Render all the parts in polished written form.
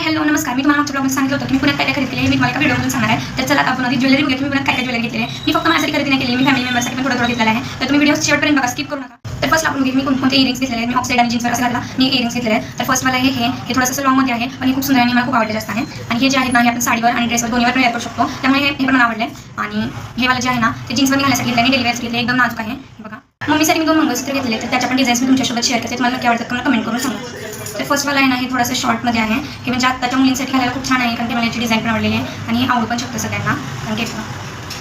Hello नमस्कार. मी तुम्हाला मागच्या ब्लॉगमध्ये सांगितलं होतं की मी पुण्यात काय काय खरेदी केली आहे. मी तुम्हाला एका व्हिडिओमधून सांगणार आहे. तर चला आपण आधी ज्वेलरी बघूया की मी पुण्यात काय काय ज्वेलरी घेतली आहे. मी फक्त माझ्यासाठी खरेदी नाही केली, मी फॅमिली मेंबरसाठी पण थोडं घेतलेलं आहे. तर तुम्ही व्हिडिओ शेवटपर्यंत बघा, स्किप करू नका. तर फर्स्ट आपण मी कोणते इयरिंग्स घेतलेले आहेत. मी ऑक्साईड आणि जीन्सवर असं घातला मी इयरिंग्स घेतलेले आहेत. तर फर्स्ट मला हे थोडंसं लॉंगमध्ये आहे पण हे खूप सुंदर आणि मला खूप आवडले जास्त आहे. आणि हे जे आहेत ना हे आपण साडीवर आणि ड्रेसवर दोन्हीवर पण वेअर करू शकतो, त्यामुळे हे पण मला आवडले. आणि हे वाला जे आहे ना ते जीन्सवर घालण्यासाठी घेतले आणि डेली वेअरसाठी घेतले, एकदम नाजूक आहे. बघा मम्मीसाठी मी 2 मंगळसूत्र घेतले, तर त्याच्या पण डिझाईन्स मी तुमच्यासोबत शेअर करते. तुम्हाला नक्की आवडतात मला कमेंट करून सांगा. तर फर्स्टवाला आहे ना हे थोडंसं शॉर्टमध्ये आहे. हे म्हणजे आत्ताच्या मुलींसाठी घालायला खूप छान आहे, कारण की मला याची डिझाईन पण आवडलेली आहे आणि आवडू पण शकतं सगळ्यांना. कारण की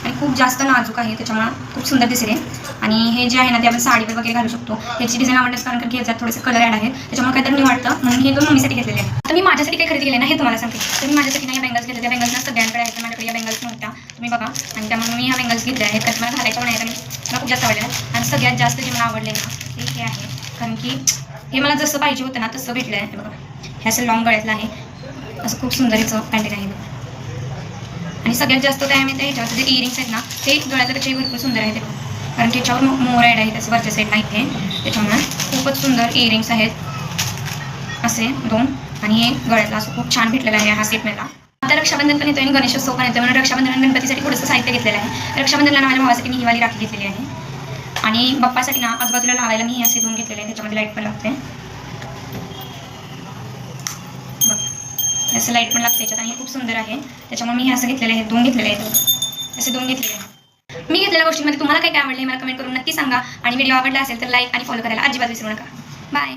आणि खूप जास्त नाजूक आहे, त्याच्यामुळे खूप सुंदर दिसेल. आणि हे जे आहे ना ते आपण साडीवर वगैरे घालू शकतो. याची डिझाईन आवडण्याचं कारण की याच्यात थोडेसे कलर ॲड आहेत, त्याच्यामुळे काहीतरी मी वाटतं म्हणून हे 2 मम्मीसाठी घेतलेले आहेत. तर मी माझ्यासाठी काय खरेदी केले ना हे तुम्हाला सांगते. तर मी माझ्यासाठी नाही बँगल्स घेतले, त्या बँगल्स सगळ्यांकडे आहेत, माझ्याकडे या बँगल्स नव्हत्या, तुम्ही बघा. आणि त्यामुळे मी ह्या बँगल्स घेतल्या आहेत, कारण मला घालायच्या पण आहेत आणि मला खूप जास्त आवडले. आणि सगळ्यात जास्त जे मला आवडले ना ते हे आहे, कारण की हे मला जसं पाहिजे होतं ना तसं भेटलं आहे. बघा हे असं लॉंग गळ्यातलं आहे, असं खूप सुंदर याचं पॅन्टेन आहे. आणि सगळ्यात जास्त काय माहिती आहे, ह्याच्यावर जे इयरिंग्स आहेत ना ते गळ्यातल्यापेक्षाही भरपूर सुंदर आहे ते बघा, कारण की याच्यावर मोर ॲड आहे त्याचं वरच्या साईडला इथे, त्याच्यामुळे खूपच सुंदर इयरिंग्स आहेत असे 2. आणि हे गळ्यातला असं खूप छान भेटलेलं आहे हा सेट मला. आता रक्षाबंधन पण येतो आणि गणेशोत्सव पण येतो, म्हणून रक्षाबंधन आणि गणपतीसाठी थोडंसं साहित्य घेतलेलं आहे. रक्षाबंधनला माझ्या भावासाठी मी ही वाली राखी घेतलेली आहे. आणि बाप्पासाठी ना आजूबाजूला लावायला मी असे 2 घेतलेले आहे, त्याच्यामध्ये लाईट पण लागते. असं लाईट पण लागते याच्यात आणि खूप सुंदर आहे, त्याच्यामुळे मी हे असं घेतलेलं आहे. 2 घेतलेले आहेत, असे 2 घेतलेले आहेत. मी घेतलेल्या गोष्टींमध्ये तुम्हाला काय काय आवडले मला कमेंट करून नक्की सांगा. आणि व्हिडिओ आवडला असेल तर लाईक आणि फॉलो करायला अजिबात विसरू नका. बाय.